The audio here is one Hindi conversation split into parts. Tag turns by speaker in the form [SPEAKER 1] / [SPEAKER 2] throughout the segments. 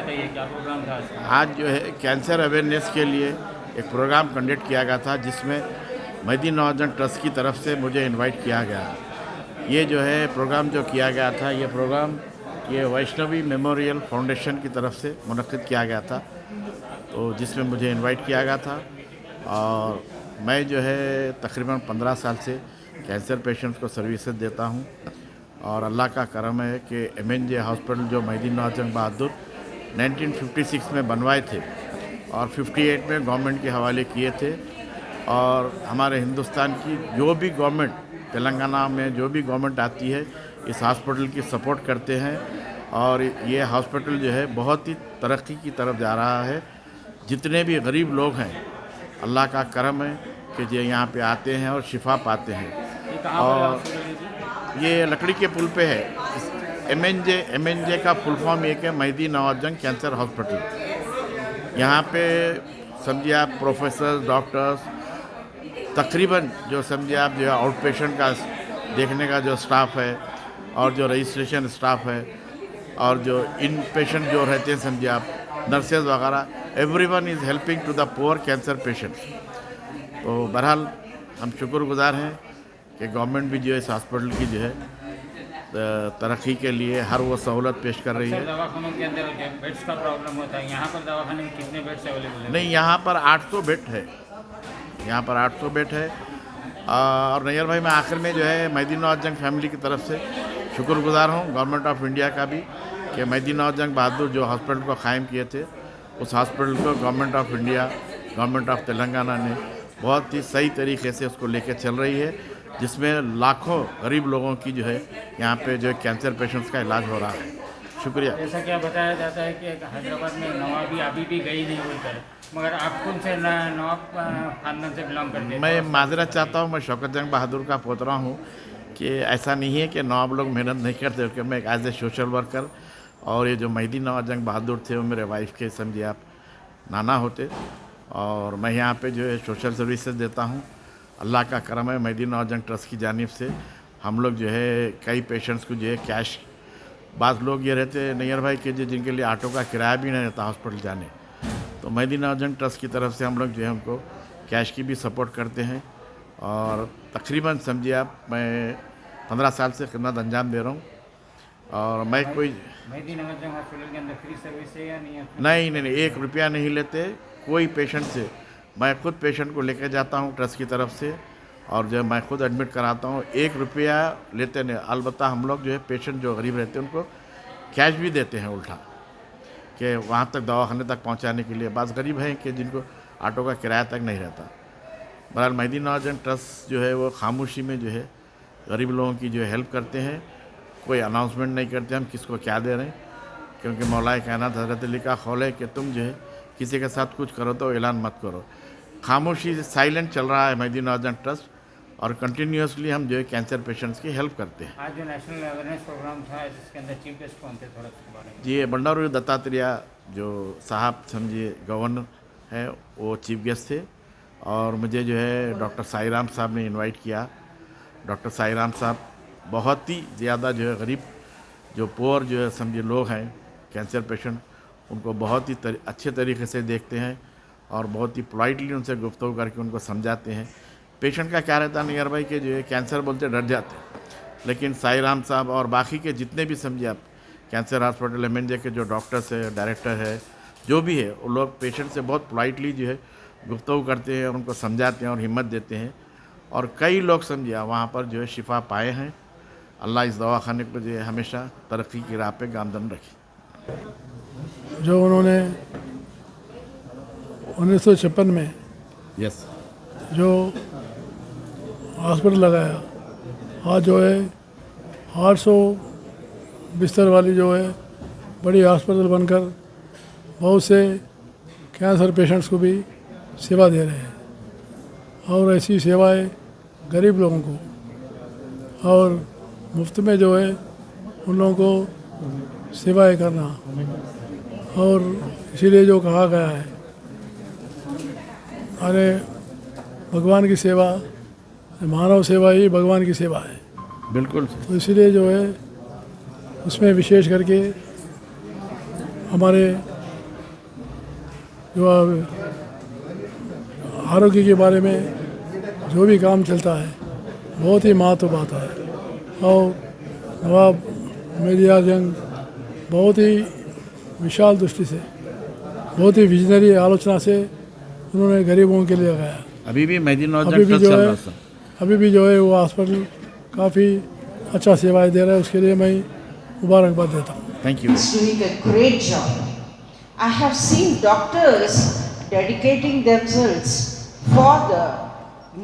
[SPEAKER 1] बताइए क्या प्रोग्राम था आज?
[SPEAKER 2] आज जो है कैंसर अवेयरनेस के लिए एक प्रोग्राम कंडक्ट किया गया था, जिसमें मेहदी नवाज़म ट्रस्ट की तरफ से मुझे इनवाइट किया गया। ये जो है प्रोग्राम जो किया गया था, ये प्रोग्राम ये वैष्णवी मेमोरियल फाउंडेशन की तरफ से मुनक्किद किया गया था, तो जिसमें मुझे इनवाइट किया गया था। और मैं जो है तकरीबन 15 साल से कैंसर पेशेंट्स को सर्विसेज देता हूँ, और अल्लाह का करम है कि MNJ हॉस्पिटल जो मेहदी नवाज़म बहादुर 1956 में बनवाए थे और 58 में गवर्नमेंट के हवाले किए थे। और हमारे हिंदुस्तान की जो भी गवर्नमेंट, तेलंगाना में जो भी गवर्नमेंट आती है, इस हॉस्पिटल की सपोर्ट करते हैं। और ये हॉस्पिटल जो है बहुत ही तरक्की की तरफ जा रहा है। जितने भी गरीब लोग हैं, अल्लाह का करम है कि जो यहाँ पे आते हैं और शिफा पाते हैं।
[SPEAKER 1] ये कहाँ पर है
[SPEAKER 2] और
[SPEAKER 1] हॉस्पिटल?
[SPEAKER 2] ये लकड़ी के पुल पे है। MNJ का फुल फॉर्म एक है, मेहदी नवाज़म कैंसर हॉस्पिटल। यहाँ पे समझिए आप प्रोफेसर, डॉक्टर्स, तकरीबन जो समझिए आप जो है आउट पेशेंट का देखने का जो स्टाफ है, और जो रजिस्ट्रेशन स्टाफ है, और जो इन पेशेंट जो रहते हैं समझिए आप नर्सेज वगैरह, everyone is helping to the poor cancer patients. तो बहरहाल हम शुक्रगुजार हैं कि गवर्नमेंट भी जो है इस हॉस्पिटल की जो है तरक्की के लिए हर वो सहूलत पेश कर रही है।
[SPEAKER 1] दवाखानों के अंदर बेड्स का प्रॉब्लम होता है, यहाँ पर दवाखाने में कितने बेड्स अवेलेबल हैं?
[SPEAKER 2] नहीं, यहाँ पर 800 बेड है। यहाँ पर 800 बेड है। और नैयर भाई, मैं आखिर में जो है मेहदी नवाज़म फैमिली की तरफ से शुक्रगुजार हूँ गवर्नमेंट ऑफ इंडिया का भी, कि मेहदी नवाज़म बहादुर जो हॉस्पिटल को कायम किए थे, उस हॉस्पिटल को government of India, government of Telangana ने बहुत ही सही तरीके से उसको लेके चल रही है, जिसमें लाखों गरीब लोगों की जो है यहाँ पे जो कैंसर पेशेंट्स का इलाज हो रहा है। शुक्रिया।
[SPEAKER 1] जैसा कि बताया जाता है कि हैदराबाद में नवाबी अभी भी गई नहीं हुई है, मगर आप कौन से नवाब खानदान से बिलोंग करते हैं?
[SPEAKER 2] मैं माजरत चाहता हूँ, मैं शौकत जंग बहादुर का पोतरा हूँ, कि ऐसा नहीं है कि नवाब लोग मेहनत नहीं करते, क्योंकि मैं एक एज ए सोशल वर्कर, और ये जो मेहदी नवाज़म बहादुर थे वो मेरे वाइफ के समझिए आप नाना होते, और मैं यहाँ पे जो है सोशल सर्विसेज देता हूँ। अल्लाह का करम है, मेहदी नवाज़म ट्रस्ट की जानिब से हम लोग जो है कई पेशेंट्स को जो है कैश, बाज़ लोग ये रहते हैं नैयर भाई के जो जिनके लिए ऑटो का किराया भी नहीं रहता हॉस्पिटल जाने, तो मेहदी नवाज़म ट्रस्ट की तरफ से हम लोग जो है उनको कैश की भी सपोर्ट करते हैं। और तकरीबन समझिए आप मैं 15 साल से खिदमत अंजाम दे रहा हूँ। और मैं कोई
[SPEAKER 1] मेहदी नवाज़म हॉस्पिटल के अंदर फ्री सर्विस है या नहीं है?
[SPEAKER 2] नहीं, 1 रुपया नहीं लेते कोई पेशेंट से। मैं खुद पेशेंट को लेकर जाता हूँ ट्रस्ट की तरफ से, और जो मैं खुद एडमिट कराता हूँ, 1 रुपया लेते नहीं। अलबत्ता हम लोग जो है पेशेंट जो गरीब रहते हैं उनको कैश भी देते हैं उल्टा, कि वहाँ तक दवाखाने तक पहुँचाने के लिए। बाज़ गरीब हैं कि जिनको ऑटो का किराया तक नहीं रहता। बहरहाल मेहदी नवाज़म ट्रस्ट जो है वो खामोशी में जो है गरीब लोगों की जो है हेल्प करते हैं। कोई अनाउंसमेंट नहीं करते हम किसको क्या दे रहे हैं, क्योंकि मौलाए कायनात हज़रत अली का कौल है कि तुम जो है किसी के साथ कुछ करो तो ऐलान मत करो। खामोशी से साइलेंट चल रहा है मेहदी नवाज़म ट्रस्ट, और कंटिन्यूसली हम जो है कैंसर पेशेंट्स की हेल्प करते हैं।
[SPEAKER 1] आज जो नेशनल अवेयरनेस प्रोग्राम था, जिसके अंदर चीफ गेस्ट कौन थे, थोड़ा इसके बारे में?
[SPEAKER 2] ये बंडारू दत्तात्रेय जो साहब समझिए गवर्नर है, वो चीफ गेस्ट थे। और मुझे जो है डॉक्टर साईराम साहब ने इनवाइट किया। डॉक्टर साईराम साहब बहुत ही ज़्यादा जो है गरीब, जो पुअर जो है समझिए लोग हैं कैंसर पेशेंट, उनको बहुत ही अच्छे तरीके से देखते हैं, और बहुत ही पोलाइटली उनसे गुफ्तगू करके उनको समझाते हैं। पेशेंट का क्या रहता है नियर भाई के जो है कैंसर बोलते डर जाते हैं, लेकिन साईराम साहब और बाकी के जितने भी समझिए आप कैंसर हॉस्पिटल MNJ के जो डॉक्टर्स है, डायरेक्टर है, जो भी है, वो लोग पेशेंट से बहुत पोलाइटली जो है गुफ्तगू करते हैं और उनको समझाते हैं और हिम्मत देते हैं। और कई लोग समझिए वहाँ पर जो है शिफा पाए हैं। अल्लाह इस दवाखाने को जो है हमेशा तरक्की की राह पे गामदन रखे।
[SPEAKER 3] जो उन्होंने 1956 में
[SPEAKER 2] यस
[SPEAKER 3] जो हॉस्पिटल लगाया, आज जो है 800 बिस्तर वाली जो है बड़ी हॉस्पिटल बनकर बहुत से कैंसर पेशेंट्स को भी सेवा दे रहे हैं। और ऐसी सेवाएं गरीब लोगों को और मुफ्त में जो है उन लोगों को सेवाएं करना, और इसीलिए जो कहा गया है, अरे भगवान की सेवा, मानव सेवा ही भगवान की सेवा है।
[SPEAKER 2] बिल्कुल।
[SPEAKER 3] तो इसीलिए जो है उसमें विशेष करके हमारे जो आरोग्य के बारे में जो भी काम चलता है बहुत ही महत्व बात है। और नवाब मेहदी जंग बहुत ही विशाल दृष्टि से, बहुत ही विजनरी आलोचना से उन्होंने गरीबों के लिए गाया।
[SPEAKER 2] अभी भी मेहदी नवाब
[SPEAKER 3] अभी भी
[SPEAKER 2] ट्रस्ट
[SPEAKER 3] जो
[SPEAKER 2] चल
[SPEAKER 3] है
[SPEAKER 2] रहा है सर।
[SPEAKER 3] अभी भी जो है वो हॉस्पिटल काफ़ी अच्छा सेवाएं दे रहा है, उसके लिए मैं मुबारकबाद देता हूँ।
[SPEAKER 2] Thank you.
[SPEAKER 4] is doing a great job. I have seen doctors dedicating themselves for the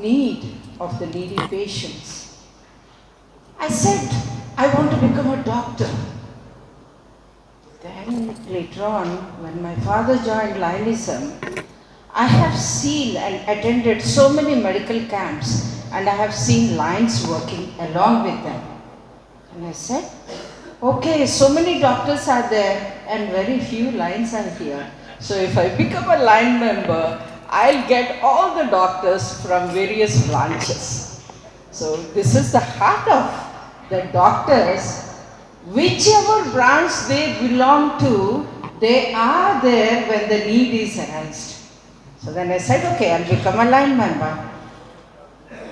[SPEAKER 4] need of the needy patients. I said, I want to become a doctor. Then later on, when my father joined Lionism, I have seen and attended so many medical camps, and I have seen Lions working along with them. And I said, okay, so many doctors are there and very few Lions are here. So if I become a Lion member, I'll get all the doctors from various branches. So this is the heart of the doctors. Whichever branch they belong to, they are there when the need is arised. So then I said, okay, I'll become a Lion member.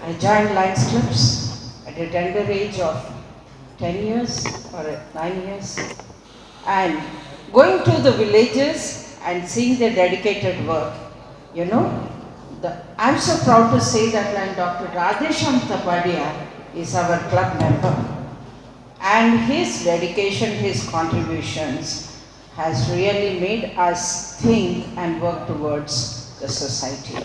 [SPEAKER 4] I joined Lions clubs at a tender age of 10 years or 9 years, and going to the villages and seeing their dedicated work. You know, I'm so proud to say that like Dr. Radhesham Tapadia is our club member, and his dedication, his contributions has really made us think and work towards the society.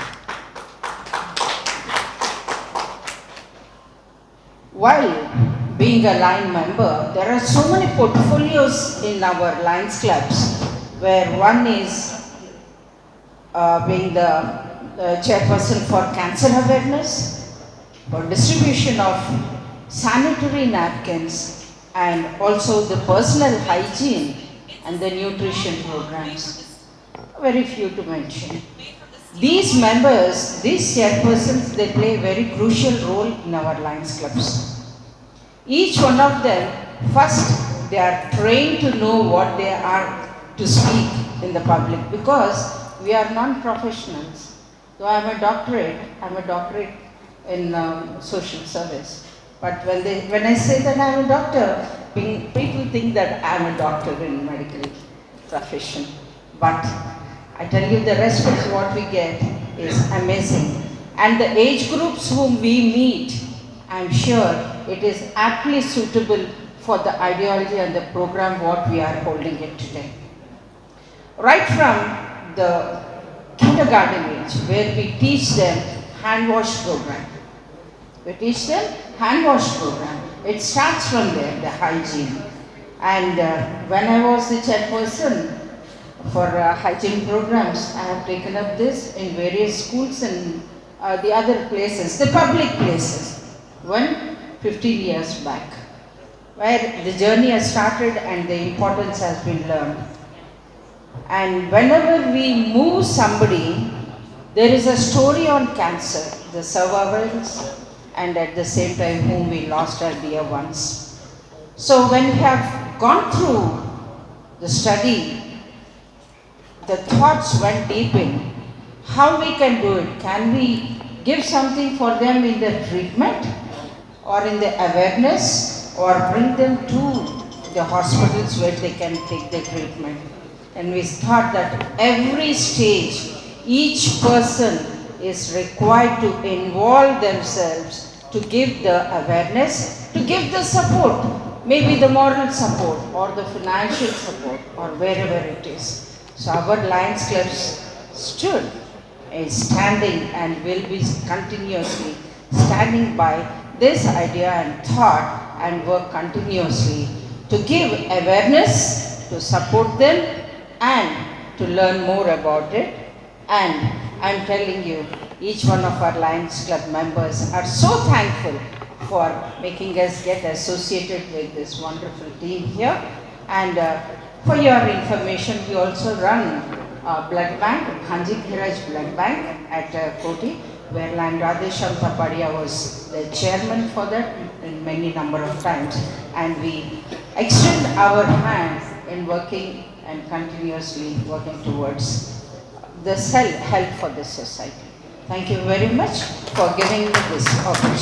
[SPEAKER 4] While being a Lion member, there are so many portfolios in our Lions clubs, where one is being the chairperson for cancer awareness, for distribution of sanitary napkins, and also the personal hygiene and the nutrition programs. Very few to mention. These members, these chairpersons, they play a very crucial role in our Lions clubs. Each one of them, first they are trained to know what they are to speak in the public, because we are non-professionals. So I'm a doctorate in social service. But when I say that I'm a doctor, people think that I'm a doctor in medical profession. But I tell you, the respect what we get is amazing. And the age groups whom we meet, I'm sure it is aptly suitable for the ideology and the program what we are holding it today. Right from the kindergarten age, where we teach them hand wash program. We teach them hand wash program. It starts from there, the hygiene. And when I was the chairperson for hygiene programs, I have taken up this in various schools and the other places, the public places, 15 years back, where the journey has started and the importance has been learned. And whenever we move somebody, there is a story on cancer, the survivors, and at the same time whom we lost our dear ones. So when we have gone through the study, the thoughts went deep in how we can do it. Can we give something for them in the treatment or in the awareness, or bring them to the hospitals where they can take the treatment? And we thought that every stage, each person is required to involve themselves to give the awareness, to give the support, maybe the moral support or the financial support or wherever it is. So our Lions clubs stood, is standing and will be continuously standing by this idea and thought and work continuously to give awareness, to support them and to learn more about it. And I'm telling you, each one of our Lions Club members are so thankful for making us get associated with this wonderful team here. And for your information, we also run a blood bank, Hanji Khiraj Blood Bank at Koti, where Radhesham Tapadia was the chairman for that in many number of times. And we extend our hands in working and continuously working towards this help for the society. Thank you very much for giving me this opportunity.